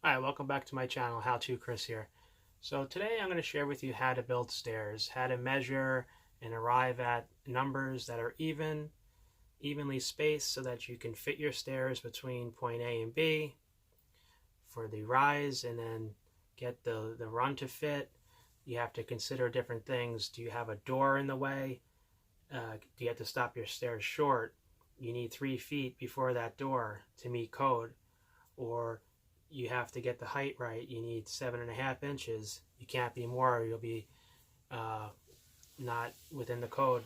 Hi, welcome back to my channel, How To Chris here. So today I'm going to share with you how to build stairs, how to measure and arrive at numbers that are evenly spaced so that you can fit your stairs between point A and B for the rise, and then get the run to fit. You have to consider different things. Do you have a door in the way? Do you have to stop your stairs short? You need 3 feet before that door to meet code. Or you have to get the height right. You need 7.5 inches. You can't be more, or you'll be not within the code.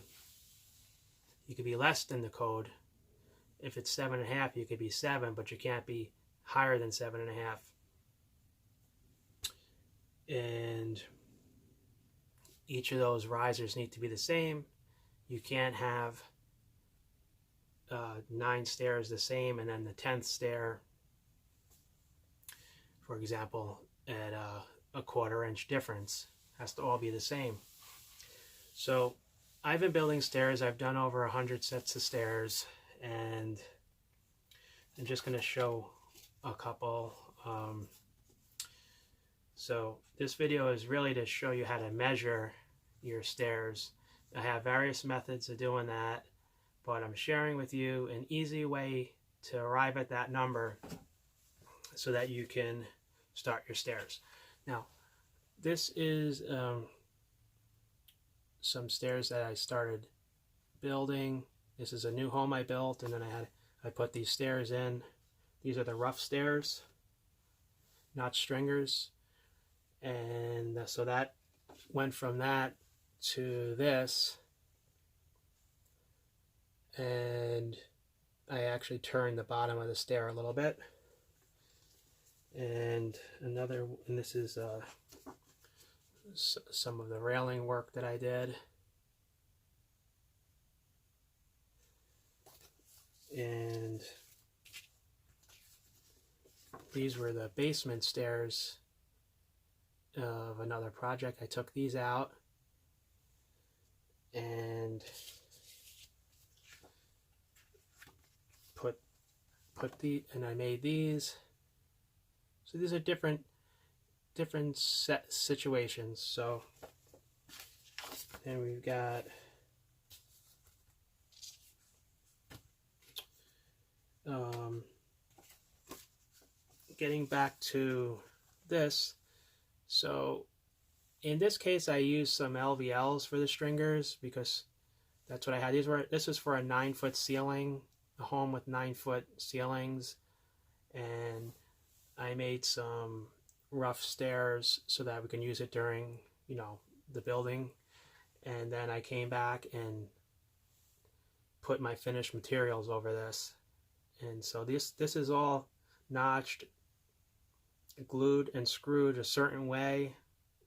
You could be less than the code. If it's 7.5, you could be 7, but you can't be higher than 7.5. And each of those risers need to be the same. You can't have 9 stairs the same and then the 10th stair, for example, at a 1/4 inch difference. Has to all be the same. So I've been building stairs. I've done over 100 sets of stairs, and I'm just going to show a couple. So this video is really to show you how to measure your stairs. I have various methods of doing that, but I'm sharing with you an easy way to arrive at that number so that you can start your stairs. Now, this is some stairs that I started building. This is a new home I built, and then I put these stairs in. These are the rough stairs, not stringers. And so that went from that to this, and I actually turned the bottom of the stair a little bit. And this is some of the railing work that I did. And these were the basement stairs of another project. I took these out and I made these. So these are different set situations. So then we've got getting back to this. So in this case, I used some LVLs for the stringers because that's what I had. This was for a 9-foot ceiling, a home with 9-foot ceilings, and I made some rough stairs so that we can use it during, the building. And then I came back and put my finished materials over this. And so this is all notched, glued and screwed a certain way,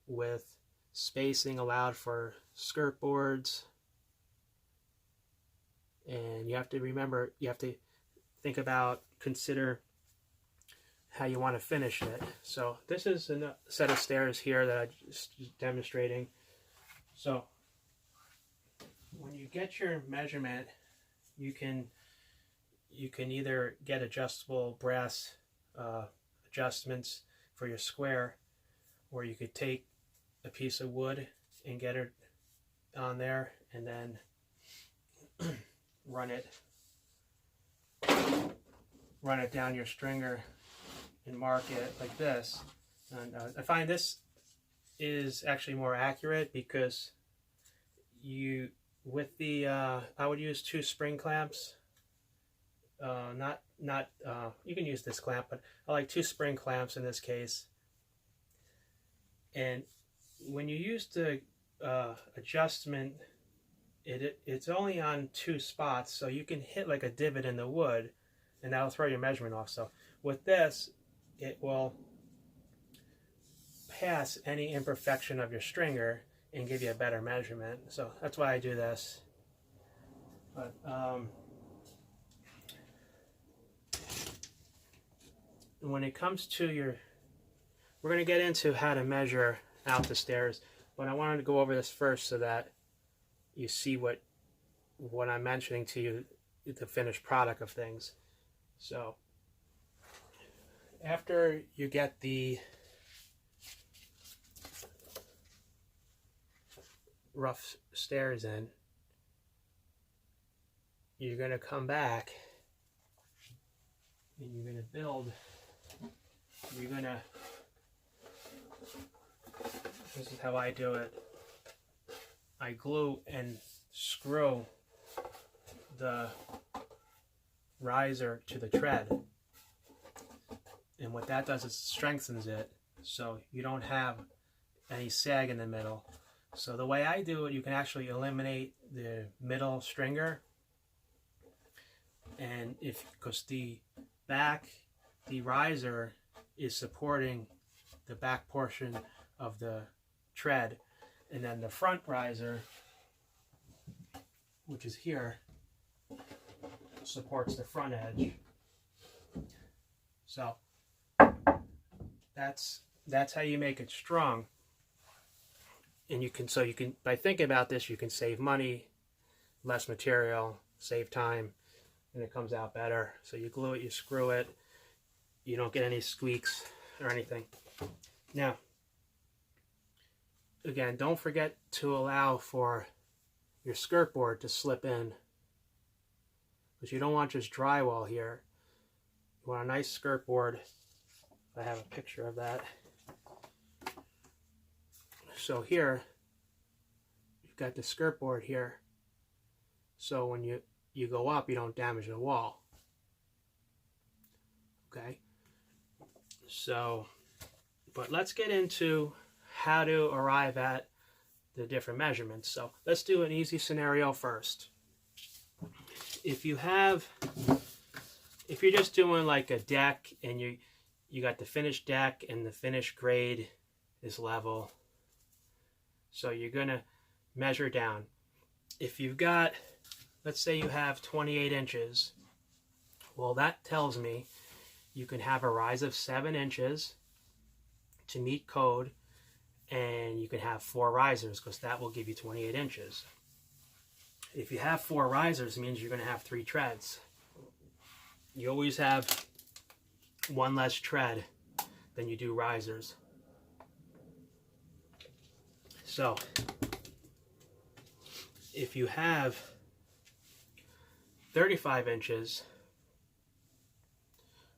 with spacing allowed for skirt boards. And you have to remember, you have to think about, consider how you want to finish it. So this is a set of stairs here that I'm just demonstrating. So when you get your measurement, you can either get adjustable brass adjustments for your square, or you could take a piece of wood and get it on there, and then run it down your stringer and mark it like this. And I find this is actually more accurate because I would use 2 spring clamps. You can use this clamp, but I like 2 spring clamps in this case. And when you use the adjustment, it's only on 2 spots, so you can hit like a divot in the wood, and that'll throw your measurement off. So with this, it will pass any imperfection of your stringer and give you a better measurement. So that's why I do this. But when it comes to we're going to get into how to measure out the stairs, but I wanted to go over this first so that you see what I'm mentioning to you, the finished product of things. So after you get the rough stairs in, you're going to come back and you're going to build, you're going to, this is how I do it. I glue and screw the riser to the tread. And what that does is strengthens it so you don't have any sag in the middle. So the way I do it, you can actually eliminate the middle stringer. And because the riser is supporting the back portion of the tread, and then the front riser, which is here, supports the front edge. So that's how you make it strong. And you can by thinking about this, you can save money, less material, save time, and it comes out better. So you glue it, you screw it, you don't get any squeaks or anything. Now, again, don't forget to allow for your skirt board to slip in, because you don't want just drywall here. You want a nice skirt board. I have a picture of that. So here, you've got the skirt board here. So when you go up, you don't damage the wall. Okay? So, but let's get into how to arrive at the different measurements. So let's do an easy scenario first. If you're just doing like a deck and you got the finished deck and the finished grade is level, so you're gonna measure down. If you've got, let's say you have 28 inches, well, that tells me you can have a rise of 7 inches to meet code, and you can have 4 risers, because that will give you 28 inches. If you have 4 risers, it means you're going to have 3 treads. You always have one less tread than you do risers. So, if you have 35 inches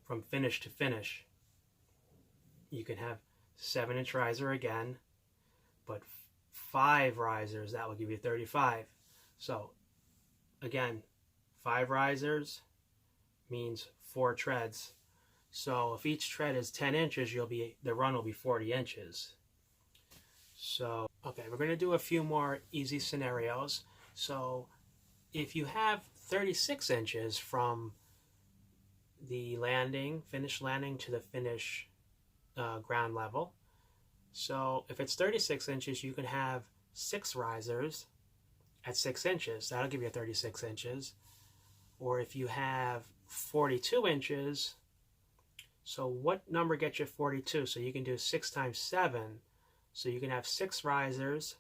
from finish to finish, you can have 7-inch riser again, but 5 risers, that will give you 35. So again, 5 risers means 4 treads. So if each tread is 10 inches, the run will be 40 inches. So, okay, we're going to do a few more easy scenarios. So if you have 36 inches from the finished landing to the finish ground level. So if it's 36 inches, you can have 6 risers at 6 inches. That'll give you 36 inches. Or if you have 42 inches, so what number gets you 42? So you can do 6 times 7. So you can have 6 risers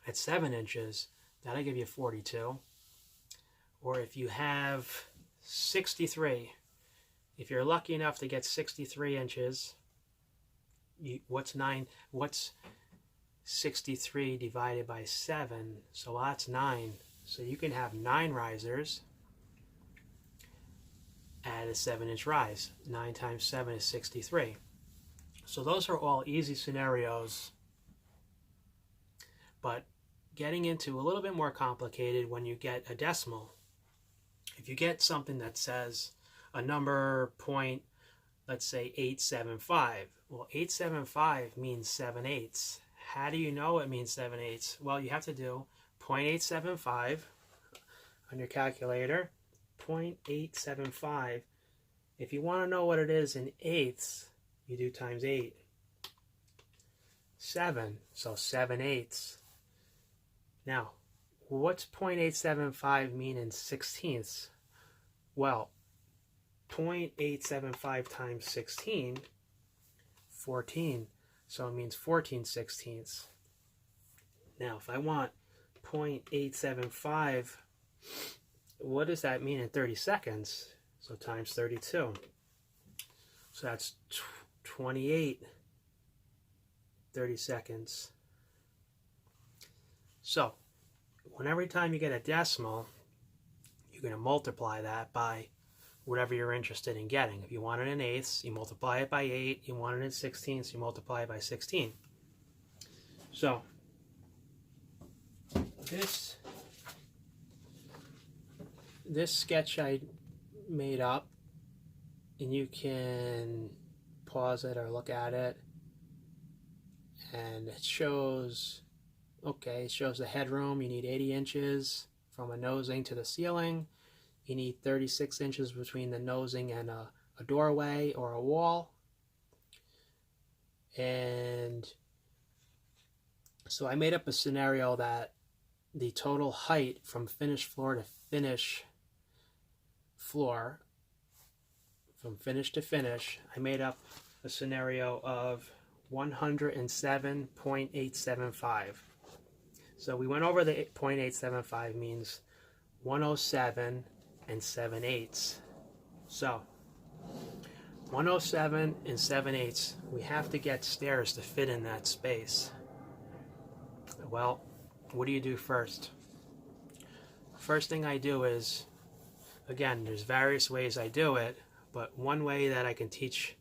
at 7 inches. That'll give you 42. Or if you have 63, if you're lucky enough to get 63 inches, what's 63 divided by 7? So that's 9. So you can have 9 risers at a 7-inch rise. 9 times 7 is 63. So those are all easy scenarios, but getting into a little bit more complicated when you get a decimal. If you get something that says a number point, let's say 875. Well, 875 means 7/8. How do you know it means 7/8? Well, you have to do 0.875 on your calculator. 0.875. If you want to know what it is in eighths, you do times 8. 7, so 7/8. Now, what's 0.875 mean in sixteenths? Well, 0.875 times 16, 14. So it means 14/16. Now, if I want 0.875, what does that mean in 30 seconds? So times 32. So that's 28 30-seconds. So every time you get a decimal, you're going to multiply that by whatever you're interested in getting. If you want it in eighths, you multiply it by 8. You want it in sixteenths, you multiply it by 16. So this sketch I made up, and you can pause it or look at it, and it shows, okay, it shows the headroom. You need 80 inches from a nosing to the ceiling. You need 36 inches between the nosing and a doorway or a wall. And so I made up a scenario that the total height from finished floor to finish floor, from finish to finish, I made up a scenario of 107.875. So we went over the 0.875 means 107 and 7/8. So 107 and 7/8, we have to get stairs to fit in that space. Well, what do you do first? First thing I do is, again, there's various ways I do it, but one way that I can teach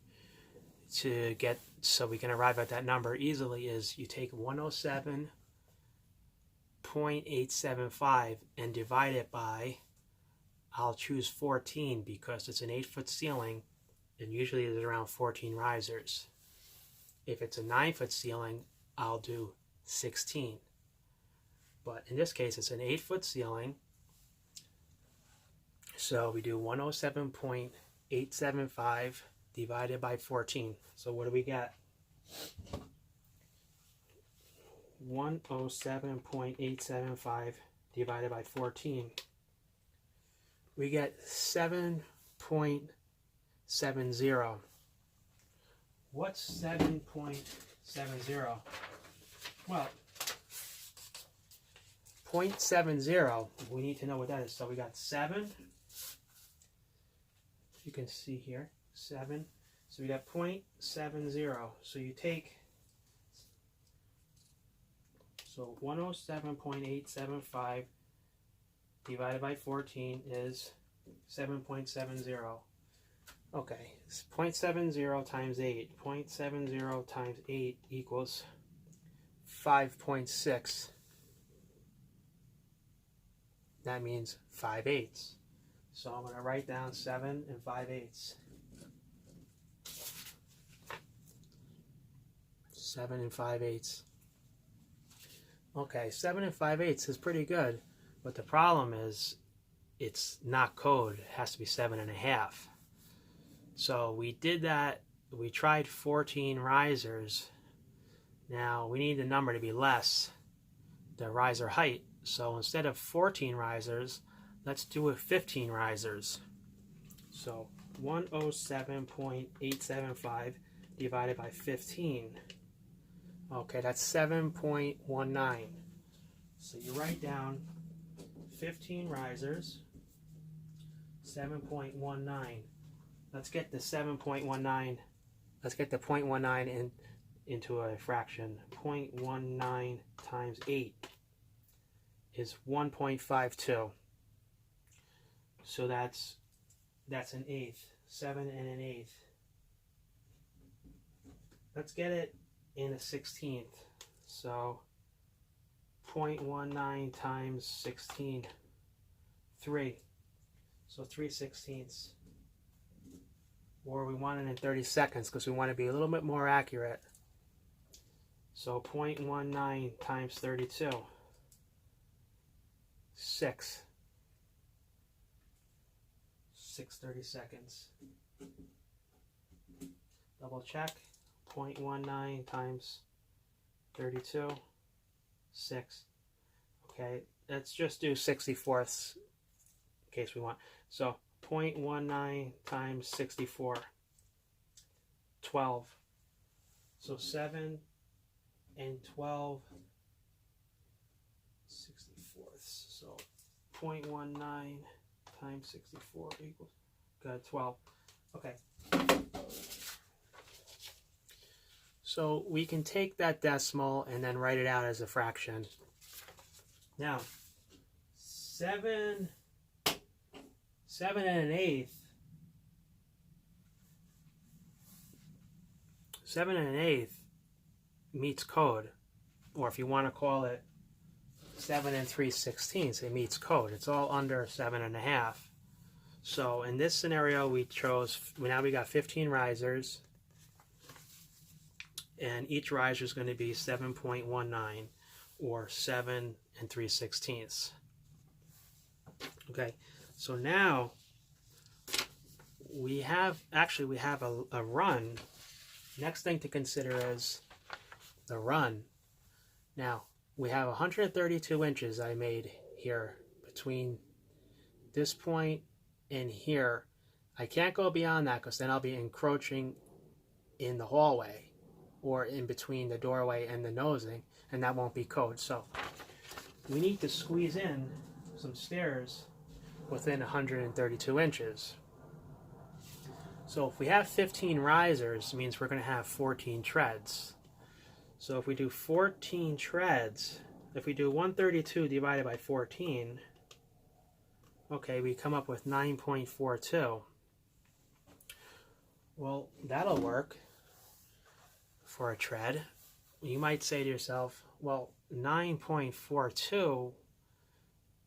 to get so we can arrive at that number easily is you take 107.875 and divide it by, I'll choose 14 because it's an 8-foot ceiling and usually there's around 14 risers. If it's a 9-foot ceiling, I'll do 16. But in this case, it's an 8-foot ceiling. So we do 107.875 divided by 14. So what do we get? 107.875 divided by 14. We get 7.70. What's 7.70? Well, 0.70, we need to know what that is. So we got 7. You can see here, 7. So we got 0.70. So you take, so 107.875 divided by 14 is 7.70. Okay, it's 0.70 times 8. 0.70 times 8 equals 5.6. That means 5/8. So I'm going to write down 7 and 5/8. 7 and 5/8. Okay, 7 and 5/8 is pretty good, but the problem is it's not code. It has to be 7.5. So we did that. We tried 14 risers. Now we need the number to be less, the riser height. So instead of 14 risers, let's do it 15 risers. So 107.875 divided by 15. Okay, that's 7.19. So you write down 15 risers, 7.19. Let's get the 7.19. Let's get the 0.19 into a fraction. 0.19 times 8 is 1.52. So that's an eighth. 7 and an eighth. Let's get it in a 16th. So 0.19 times 16, 3. So 3/16. Or we want it in 30 seconds because we want to be a little bit more accurate. So 0.19 times 32. 6. 6 30-seconds. Double check. 0.19 times 32. 6. Okay, let's just do 64ths in case we want. So 0.19 times 64. 12. So 7 and 12 64ths. So 0.19 times 64 equals 12. Okay. So we can take that decimal and then write it out as a fraction. Now, 7 and an eighth. 7 and an eighth meets code, or if you want to call it 7 and 3/16, it meets code. It's all under 7 and a half. So in this scenario, we got 15 risers, and each riser is going to be 7.19, or 7 and 3/16. Okay, so now we have a run. Next thing to consider is the run. Now, we have 132 inches I made here between this point and here. I can't go beyond that because then I'll be encroaching in the hallway or in between the doorway and the nosing, and that won't be code. So we need to squeeze in some stairs within 132 inches. So if we have 15 risers, it means we're going to have 14 treads. So if we do 14 treads, if we do 132 divided by 14, okay, we come up with 9.42. Well, that'll work for a tread. You might say to yourself, well, 9.42,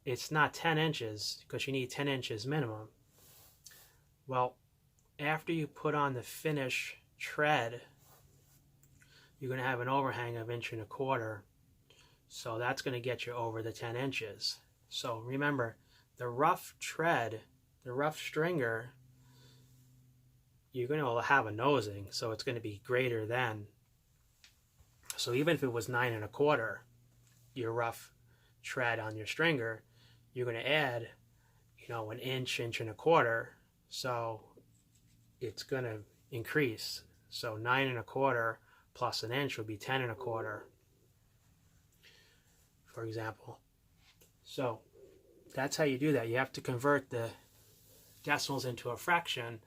it's not 10 inches because you need 10 inches minimum. Well, after you put on the finish tread, you're going to have an overhang of 1.25 inches. So that's going to get you over the 10 inches. So remember, the rough tread, the rough stringer, you're going to have a nosing, so it's going to be greater than. So even if it was 9.25, your rough tread on your stringer, you're going to add, 1 inch, 1.25 inches. So it's going to increase. So 9.25 plus 1 inch would be 10.25, for example. So that's how you do that. You have to convert the decimals into a fraction,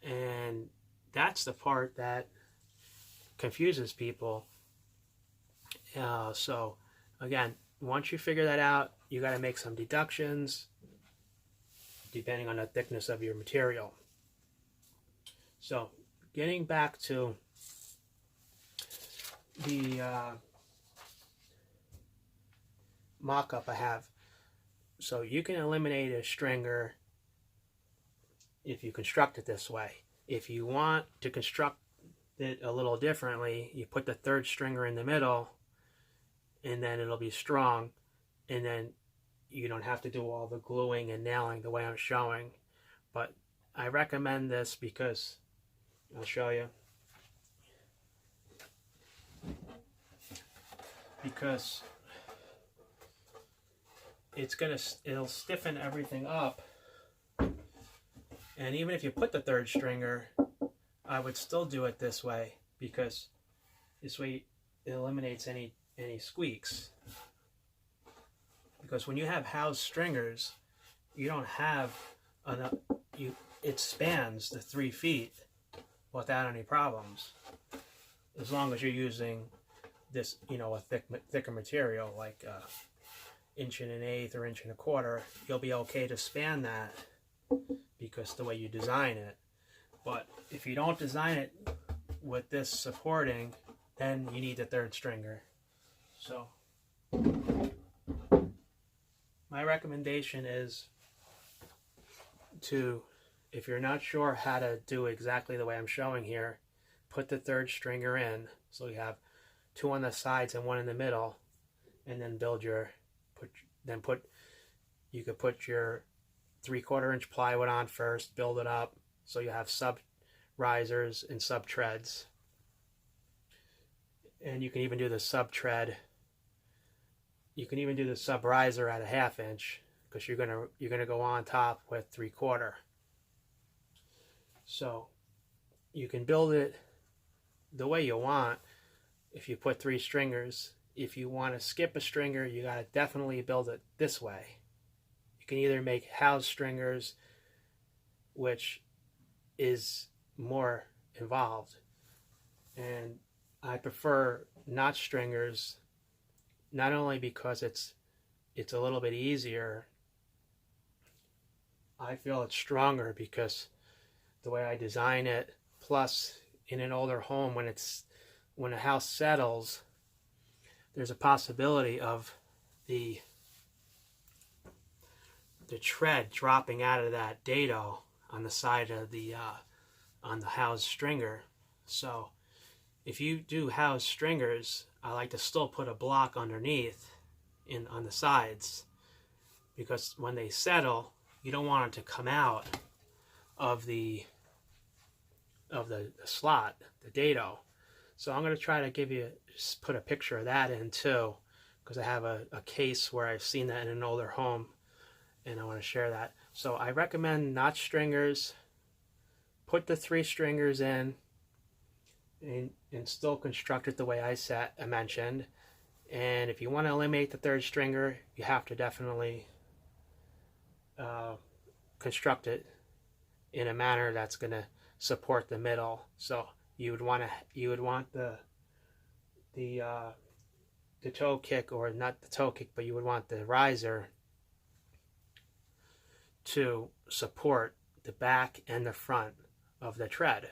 and that's the part that confuses people. So again, once you figure that out, you got to make some deductions depending on the thickness of your material. So getting back to the mock-up I have. So you can eliminate a stringer if you construct it this way. If you want to construct it a little differently, you put the third stringer in the middle, and then it'll be strong, and then you don't have to do all the gluing and nailing the way I'm showing. But I recommend this because I'll show you. Because it'll stiffen everything up, and even if you put the third stringer, I would still do it this way, because this way it eliminates any squeaks. Because when you have housed stringers, you don't have enough. It spans the 3 feet without any problems, as long as you're using this, a thicker material like 1.125 or 1.25 inches. You'll be okay to span that because the way you design it. But if you don't design it with this supporting, then you need the third stringer. So my recommendation is to, if you're not sure how to do exactly the way I'm showing here, put the third stringer in, so you have 2 on the sides and 1 in the middle, and then you could put your 3/4 inch plywood on first, build it up, so you have sub risers and sub treads. And you can even do the sub tread. You can even do the sub riser at 1/2 inch, because you're gonna go on top with 3/4. So you can build it the way you want if you put 3 stringers. If you want to skip a stringer, you got to definitely build it this way. You can either make housed stringers, which is more involved, And I prefer notch stringers, not only because it's a little bit easier. I feel it's stronger because the way I design it, plus in an older home, when a house settles, there's a possibility of the tread dropping out of that dado on the side of the on the house stringer. So if you do house stringers, I like to still put a block underneath on the sides, because when they settle, you don't want it to come out of the slot, the dado. So I'm going to try to put a picture of that in too, because I have a case where I've seen that in an older home, and I want to share that. So I recommend notch stringers. Put the 3 stringers in, and still construct it the way I mentioned. And if you want to eliminate the 3rd stringer, you have to definitely construct it in a manner that's going to support the middle. So you would want the toe kick, or not the toe kick, but you would want the riser to support the back and the front of the tread.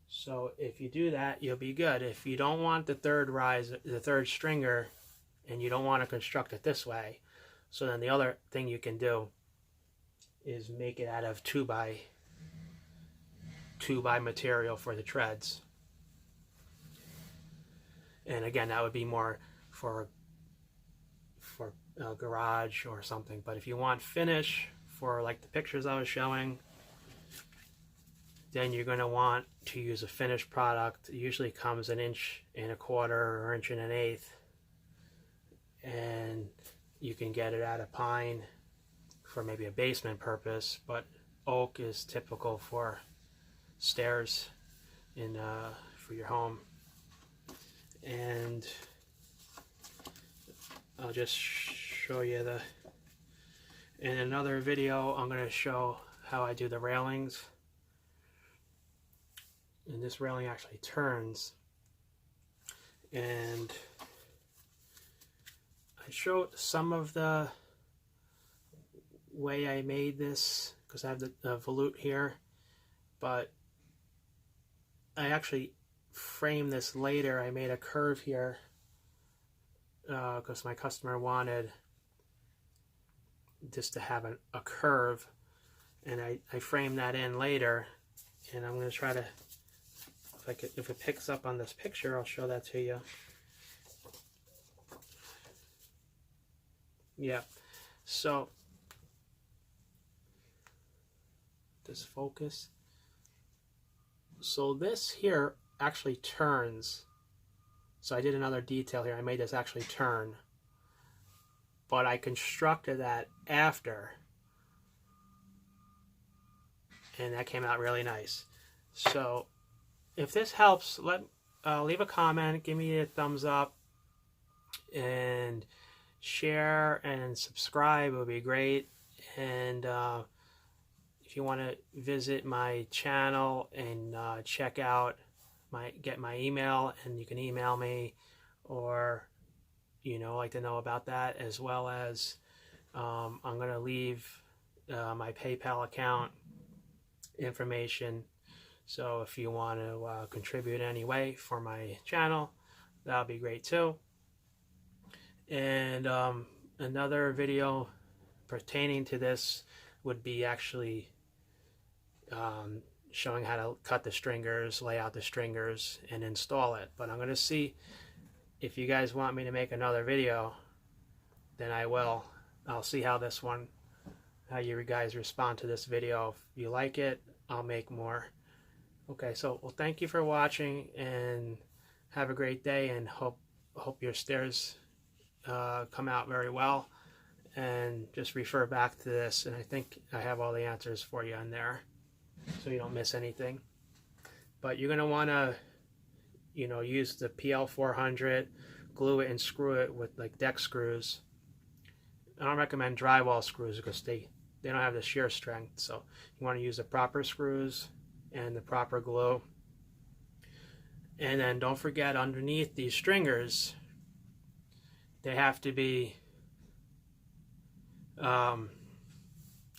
So if you do that, you'll be good. If you don't want the 3rd stringer, and you don't want to construct it this way, so then the other thing you can do is make it out of 2x material for the treads. And again, that would be more for a garage or something. But if you want finish for like the pictures I was showing, then you're going to want to use a finished product. It usually comes 1.25 inches or 1.125 inches, and you can get it out of pine for maybe a basement purpose, but oak is typical for stairs for your home. And I'll just show you in another video, I'm going to show how I do the railings. And this railing actually turns, and I showed some of the way I made this because I have the volute here, but I actually framed this later. I made a curve here because my customer wanted this to have a curve, and I framed that in later, and I'm going to try to, if it picks up on this picture, I'll show that to you. Yeah, so this focus. So this here actually turns. So I did another detail here. I made this actually turn, but I constructed that after, and that came out really nice. So if this helps, leave a comment, give me a thumbs up, and share and subscribe would be great. And if you want to visit my channel and check out get my email, and you can email me, or like to know about that, as well as I'm going to leave my PayPal account information. So if you want to contribute any way for my channel, that would be great too. And another video pertaining to this would be actually showing how to cut the stringers, lay out the stringers, and install it. But I'm going to see if you guys want me to make another video, then I will. I'll see how you guys respond to this video. If you like it, I'll make more. Okay, so well, thank you for watching, and have a great day, and hope your stairs come out very well. And just refer back to this, and I think I have all the answers for you in there, so you don't miss anything. But you're going to want to use the PL400, glue it and screw it with like deck screws. I don't recommend drywall screws because they don't have the shear strength. So you want to use the proper screws and the proper glue, And then don't forget, underneath these stringers, they have to be, I'm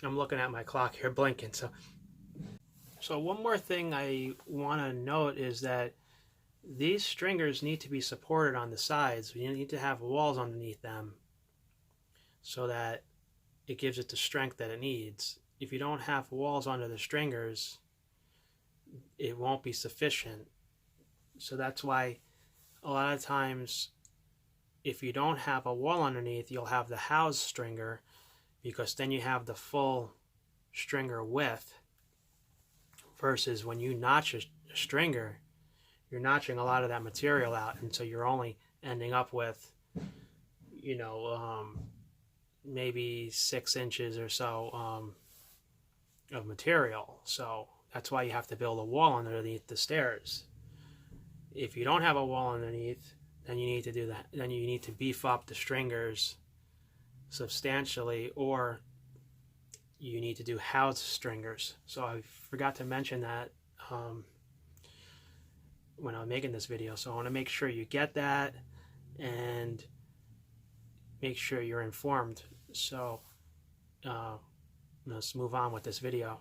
looking at my clock here blinking. So one more thing I want to note is that these stringers need to be supported on the sides. You need to have walls underneath them so that it gives it the strength that it needs. If you don't have walls under the stringers, it won't be sufficient. So that's why a lot of times, if you don't have a wall underneath, you'll have the house stringer, because then you have the full stringer width, versus when you notch a stringer, you're notching a lot of that material out, and so you're only ending up with, you know, maybe 6 inches or so of material. So that's why you have to build a wall underneath the stairs. If you don't have a wall underneath, then you need to do that. Then you need to beef up the stringers substantially, or you need to do house stringers. So I forgot to mention that when I was making this video. So I want to make sure you get that and make sure you're informed. So let's move on with this video.